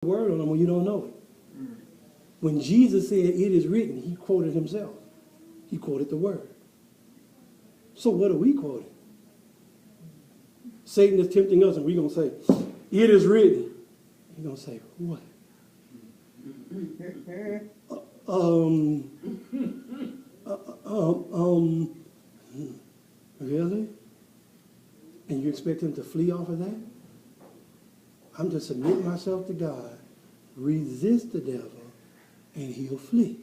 word on them when you don't know it. When Jesus said, "It is written," he quoted himself. He quoted the word. So what are we quoting? Satan is tempting us, and we're going to say, "It is written." He's going to say, what? Really? And you expect him to flee off of that? I'm to submit myself to God, resist the devil, and he'll flee.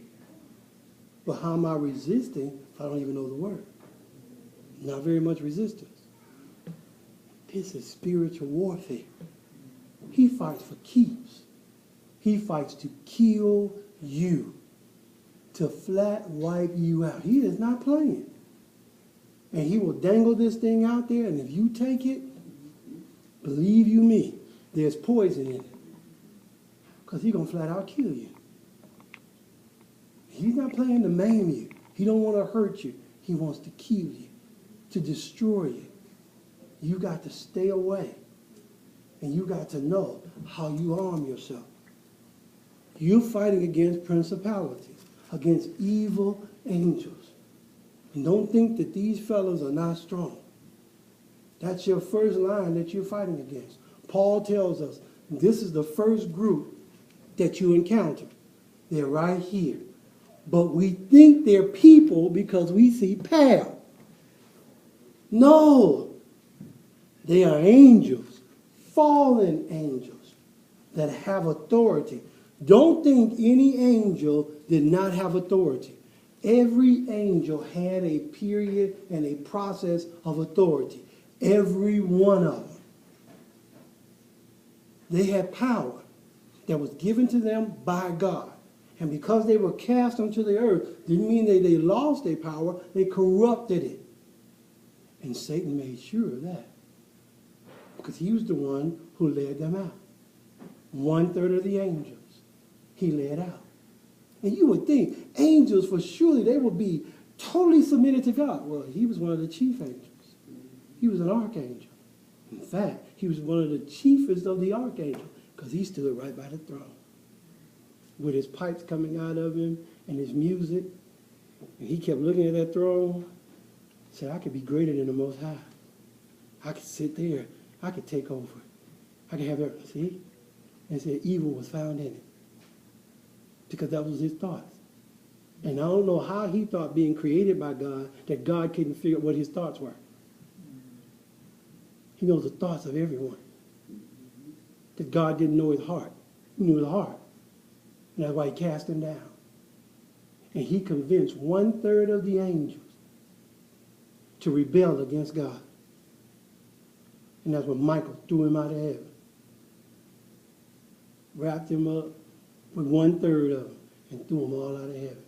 But how am I resisting if I don't even know the word? Not very much resistance. This is spiritual warfare. He fights for keeps. He fights to kill you, to flat wipe you out. He is not playing. And he will dangle this thing out there, and if you take it, believe you me, there's poison in it. Because he's going to flat out kill you. He's not playing to maim you. He don't want to hurt you. He wants to kill you, to destroy you. You got to stay away. And you got to know how you arm yourself. You're fighting against principalities, against evil angels. And don't think that these fellows are not strong. That's your first line that you're fighting against. Paul tells us this is the first group that you encounter. They're right here. But we think they're people because we see pale. No. They are angels, fallen angels that have authority. Don't think any angel did not have authority. Every angel had a period and a process of authority. Every one of them. They had power that was given to them by God. And because they were cast onto the earth, didn't mean that they lost their power, they corrupted it. And Satan made sure of that. Because he was the one who led them out. 1/3 of the angels he led out. And you would think angels, for surely they would be totally submitted to God. Well, he was one of the chief angels. He was an archangel. In fact, he was one of the chiefest of the archangels because he stood right by the throne with his pipes coming out of him and his music. And he kept looking at that throne. Said, I could be greater than the Most High. I could sit there. I could take over. I could have everything. See? And said evil was found in it. Because that was his thoughts. And I don't know how he thought, being created by God, that God couldn't figure out what his thoughts were. He knows the thoughts of everyone. That God didn't know his heart. He knew his heart. And that's why he cast him down. And he convinced 1/3 of the angels to rebel against God. And that's when Michael threw him out of heaven. Wrapped him up with 1/3 of them and threw them all out of heaven.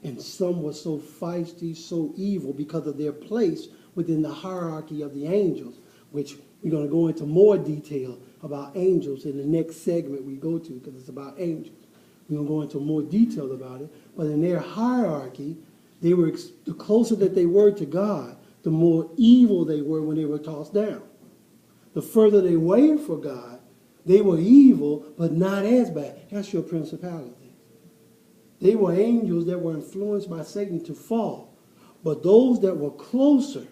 And some were so feisty, so evil because of their place within the hierarchy of the angels, which we're going to go into more detail about angels in the next segment we go to because it's about angels. We're going to go into more detail about it. But in their hierarchy, they were the closer that they were to God, the more evil they were when they were tossed down. The further they were for God, they were evil, but not as bad. That's your principality. They were angels that were influenced by Satan to fall. But those that were closer,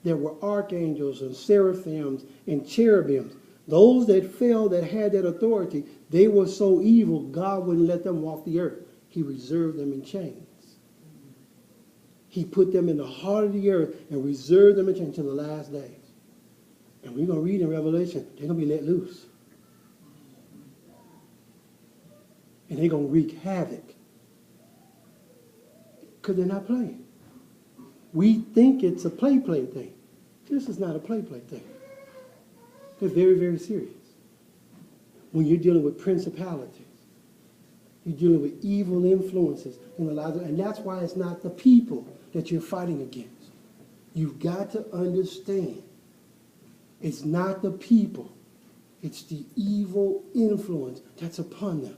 there were archangels and seraphims and cherubims. Those that fell, that had that authority, they were so evil, God wouldn't let them walk the earth. He reserved them in chains. He put them in the heart of the earth and reserved them in chains until the last days. And we're going to read in Revelation, they're going to be let loose. And they're going to wreak havoc. Because they're not playing. We think it's a play thing. This is not a play thing. It's very, very serious. When you're dealing with principalities, you're dealing with evil influences in the lives, and that's why it's not the people that you're fighting against. You've got to understand, it's not the people, it's the evil influence that's upon them.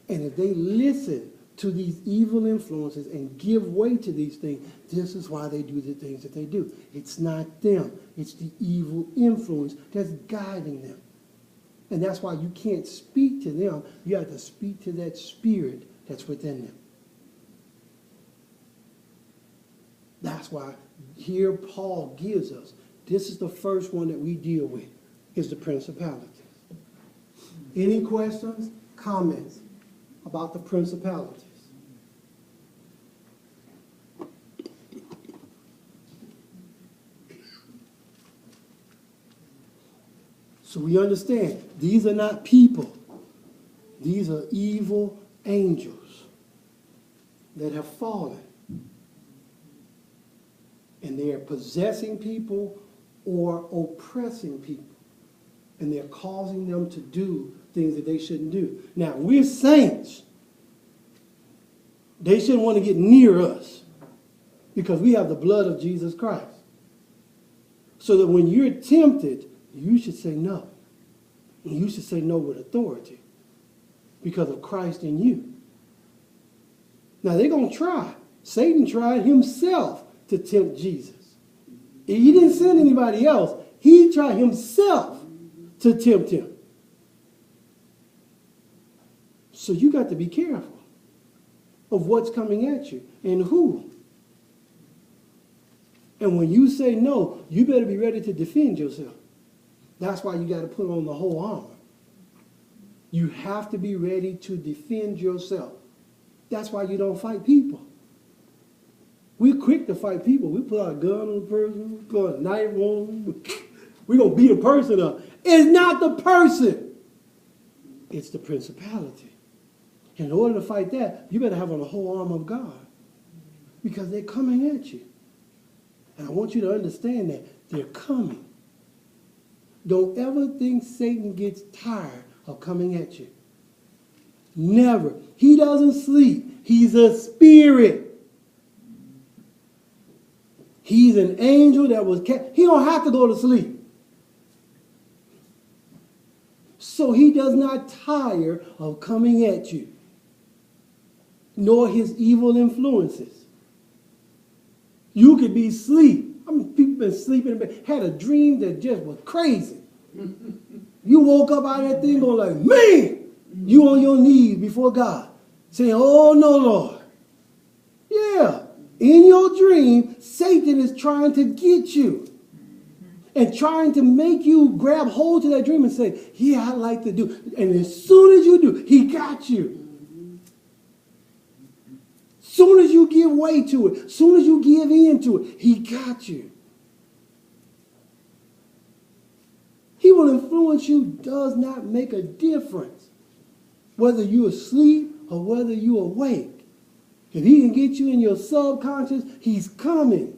And if they listen to these evil influences and give way to these things, this is why they do the things that they do. It's not them. It's the evil influence that's guiding them. And that's why you can't speak to them. You have to speak to that spirit that's within them. That's why here Paul gives us, this is the first one that we deal with, is the principalities. Any questions, comments about the principalities? So we understand, these are not people. These are evil angels that have fallen. And they are possessing people or oppressing people. And they're causing them to do things that they shouldn't do. Now, we're saints. They shouldn't want to get near us because we have the blood of Jesus Christ. So that when you're tempted, you should say no. And you should say no with authority because of Christ in you. Now, they're going to try. Satan tried himself to tempt Jesus. He didn't send anybody else. He tried himself to tempt him. So you got to be careful of what's coming at you and who. And when you say no, you better be ready to defend yourself. That's why you got to put on the whole armor. You have to be ready to defend yourself. That's why you don't fight people. We're quick to fight people. We put our gun on the person, we put a knife on them. We're going to beat a person up. It's not the person. It's the principality. In order to fight that, you better have on the whole armor of God because they're coming at you. And I want you to understand that they're coming. Don't ever think Satan gets tired of coming at you. Never. He doesn't sleep. He's a spirit. He's an angel that was kept. He don't have to go to sleep. So he does not tire of coming at you, nor his evil influences. You could be asleep. I mean, people been sleeping in bed, had a dream that just was crazy. You woke up out of that thing going like, man, you on your knees before God, saying, oh no, Lord. Yeah. In your dream, Satan is trying to get you and trying to make you grab hold to that dream and say, yeah, I'd like to do. And as soon as you do, he got you. Soon as you give way to it, soon as you give in to it, he got you. He will influence you, does not make a difference whether you're asleep or whether you're awake. If he can get you in your subconscious, he's coming.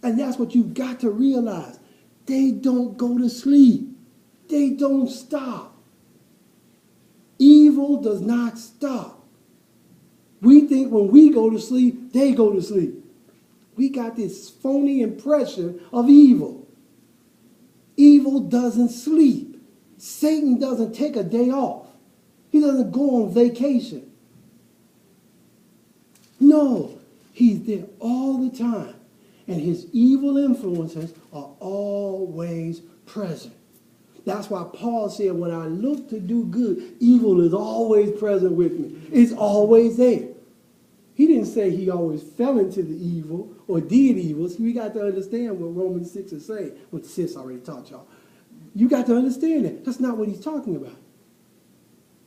And that's what you've got to realize. They don't go to sleep. They don't stop. Evil does not stop. We think when we go to sleep, they go to sleep. We got this phony impression of evil. Evil doesn't sleep. Satan doesn't take a day off. He doesn't go on vacation. No, he's there all the time. And his evil influences are always present. That's why Paul said, when I look to do good, evil is always present with me. It's always there. He didn't say he always fell into the evil or did evil. So we got to understand what Romans 6 is saying, what Sis already taught y'all. You got to understand that. That's not what he's talking about.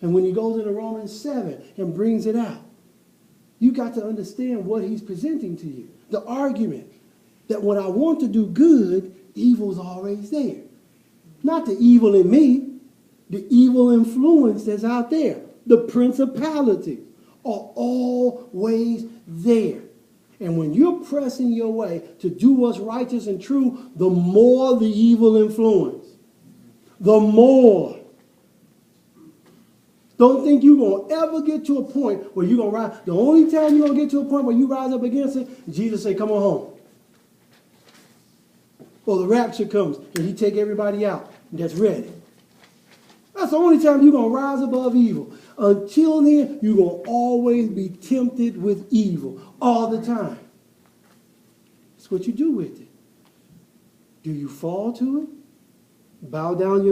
And when he goes into Romans 7 and brings it out, you got to understand what he's presenting to you. The argument that when I want to do good, evil's always there. Not the evil in me, the evil influence that's out there. The principalities are always there. And when you're pressing your way to do what's righteous and true, the more the evil influence. The more. Don't think you're going to ever get to a point where you're going to rise. The only time you're going to get to a point where you rise up against it, Jesus say, come on home. Or the rapture comes and he take everybody out that's ready. That's the only time you're going to rise above evil. Until then, you're going to always be tempted with evil all the time. That's what you do with it. Do you fall to it? Bow down your